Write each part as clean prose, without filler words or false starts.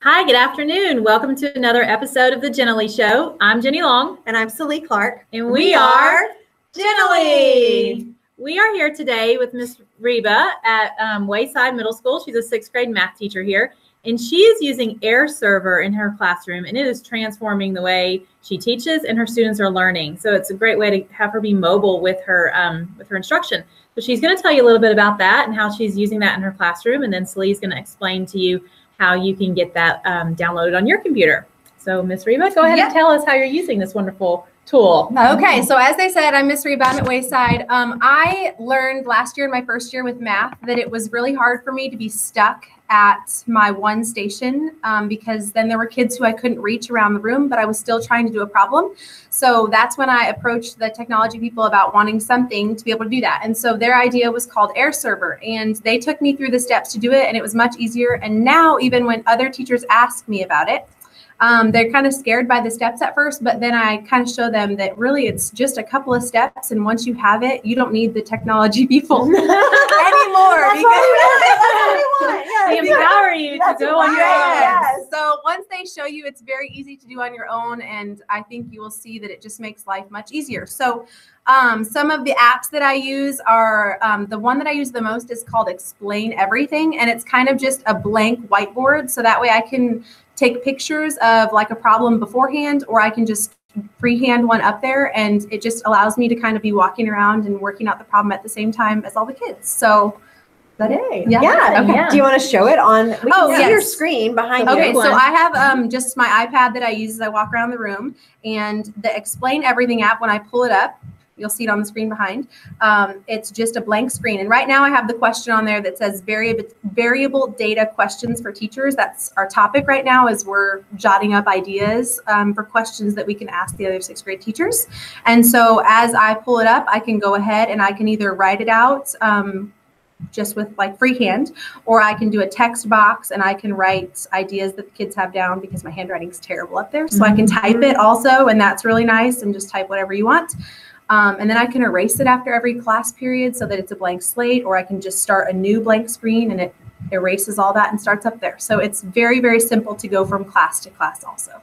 Hi, good afternoon. Welcome to another episode of The Gently Show. I'm Jenny Long. And I'm Celie Clark. And we are Gently. We are here today with Miss Ryba at Wayside Middle School. She's a 6th grade math teacher here. And she is using Airserver in her classroom, and it is transforming the way she teaches and her students are learning. So it's a great way to have her be mobile with her instruction. So she's going to tell you a little bit about that and how she's using that in her classroom. And then Celie's going to explain to you how you can get that downloaded on your computer. So Miss Ryba, go ahead and tell us how you're using this wonderful tool. Okay, so as they said, I'm Miss Ryba at Wayside. I learned last year in my first year with math that it was really hard for me to be stuck at my one station because then there were kids who I couldn't reach around the room, but I was still trying to do a problem. So that's when I approached the technology people about wanting something to be able to do that. And so their idea was called Airserver, and they took me through the steps to do it, and it was much easier. And now even when other teachers ask me about it, they're kind of scared by the steps at first, but then I kind of show them that really it's just a couple of steps. And once you have it, you don't need the technology people anymore. They empower you to go on your own. Yes. So once they show you, it's very easy to do on your own. And I think you will see that it just makes life much easier. So some of the apps that I use are, the one that I use the most is called Explain Everything. And it's kind of just a blank whiteboard. So that way I can take pictures of like a problem beforehand, or I can just freehand one up there, and it just allows me to kind of be walking around and working out the problem at the same time as all the kids. So that is. Yeah. Okay. Yeah. Do you want to show it on yes. your screen behind you? Okay, so I have just my iPad that I use as I walk around the room, and the Explain Everything app, when I pull it up, you'll see it on the screen behind. It's just a blank screen. And right now I have the question on there that says variable data questions for teachers. That's our topic right now, as we're jotting up ideas for questions that we can ask the other 6th grade teachers. And so as I pull it up, I can go ahead and I can either write it out just with like freehand, or I can do a text box and I can write ideas that the kids have down, because my handwriting's terrible up there. So I can type it also, and that's really nice, and just type whatever you want. And then I can erase it after every class period so that it's a blank slate, or I can just start a new blank screen and it erases all that and starts up there. So it's very, very simple to go from class to class also.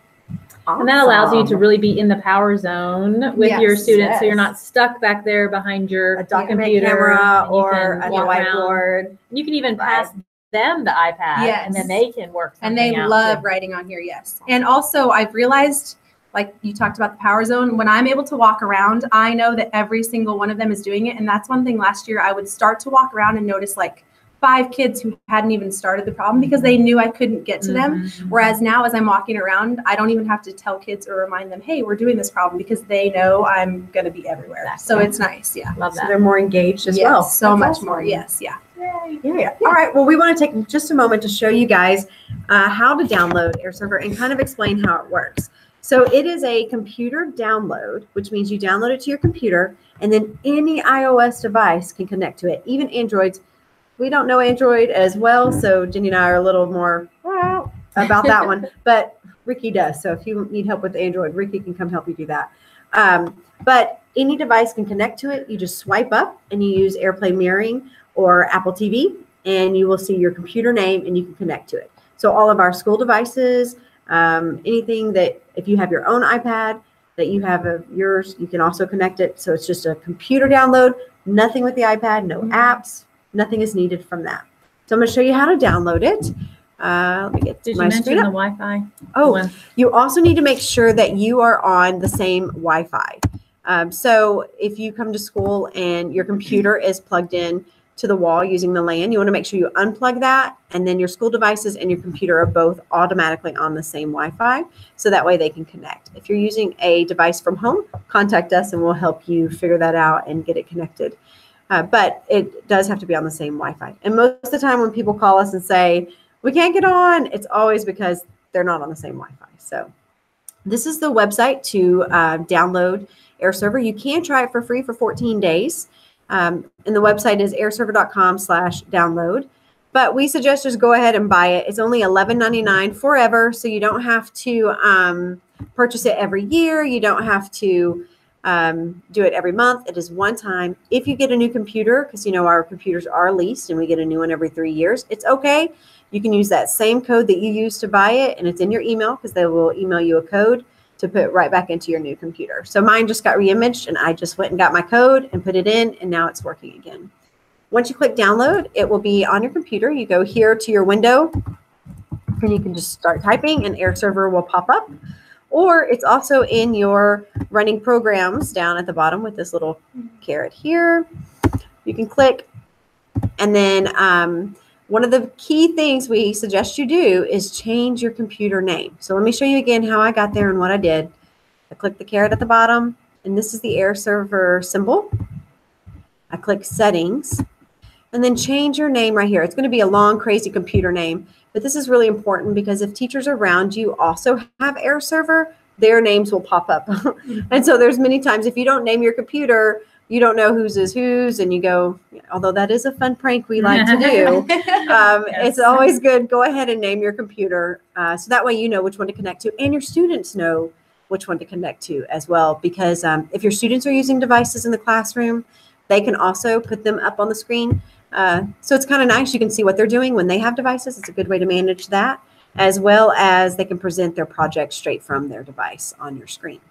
Awesome. And that allows you to really be in the power zone with your students. So you're not stuck back there behind your computer camera or a whiteboard. You can even pass them the iPad, and then they can work. And they love writing on here. Yes. And also I've realized, like you talked about the power zone, when I'm able to walk around, I know that every single one of them is doing it. And that's one thing last year I would start to walk around and notice like 5 kids who hadn't even started the problem because they knew I couldn't get to them. Whereas now as I'm walking around, I don't even have to tell kids or remind them, hey, we're doing this problem, because they know I'm going to be everywhere. So it's nice. Yeah. Love that. So they're more engaged as well. So much more. Yes. Yeah. Yeah. All right. Well, we want to take just a moment to show you guys how to download Airserver and kind of explain how it works. So it is a computer download, which means you download it to your computer, and then any iOS device can connect to it, even Androids. We don't know Android as well, so Jenny and I are a little more about that one, but Ricky does. So if you need help with Android, Ricky can come help you do that. But any device can connect to it. You just swipe up and you use AirPlay mirroring or Apple TV, and you will see your computer name and you can connect to it. So all of our school devices, anything that, if you have your own iPad that you have of yours, you can also connect it. So it's just a computer download, nothing with the iPad, no apps, nothing is needed from that. So I'm going to show you how to download it. Let me get Did my you mention screen the up. Wi-Fi? Oh, you also need to make sure that you are on the same Wi-Fi. So if you come to school and your computer is plugged in to the wall using the LAN, you want to make sure you unplug that, and then your school devices and your computer are both automatically on the same Wi-Fi, so that way they can connect. If you're using a device from home, contact us and we'll help you figure that out and get it connected. But it does have to be on the same Wi-Fi. And most of the time when people call us and say, we can't get on, it's always because they're not on the same Wi-Fi. So this is the website to download Airserver. You can try it for free for 14 days. And the website is airserver.com/download. But we suggest just go ahead and buy it. It's only $11.99 forever, so you don't have to purchase it every year. You don't have to do it every month. It is one time. If you get a new computer, because you know our computers are leased and we get a new one every 3 years, it's okay. You can use that same code that you used to buy it, and it's in your email because they will email you a code to put right back into your new computer. So mine just got reimaged, and I just went and got my code and put it in, and now it's working again. Once you click download, it will be on your computer. You go here to your window, and you can just start typing, and Airserver will pop up. Or it's also in your running programs down at the bottom with this little caret here. You can click, and then one of the key things we suggest you do is change your computer name. So let me show you again how I got there and what I did. I click the caret at the bottom, and this is the Airserver symbol. I click settings, and then change your name right here. It's going to be a long, crazy computer name, but this is really important because if teachers around you also have Airserver, their names will pop up. And so there's many times if you don't name your computer, you don't know whose is whose, and you go, although that is a fun prank we like to do, it's always good. Go ahead and name your computer so that way you know which one to connect to, and your students know which one to connect to as well. Because if your students are using devices in the classroom, they can also put them up on the screen. So it's kind of nice. You can see what they're doing when they have devices. It's a good way to manage that, as well as they can present their project straight from their device on your screen.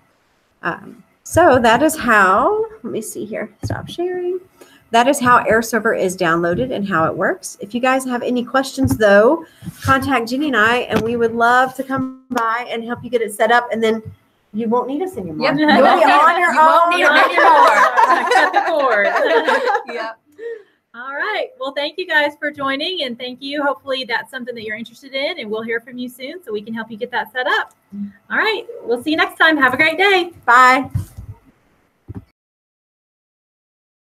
So that is how, let me see here, stop sharing. That is how Airserver is downloaded and how it works. If you guys have any questions though, contact Jenny and I, and we would love to come by and help you get it set up, and then you won't need us anymore. Yep. You'll be on your own. Won't need them anymore. Cut the cord. Yep. All right. Well, thank you guys for joining, and thank you. Hopefully that's something that you're interested in, and we'll hear from you soon so we can help you get that set up. All right. We'll see you next time. Have a great day. Bye.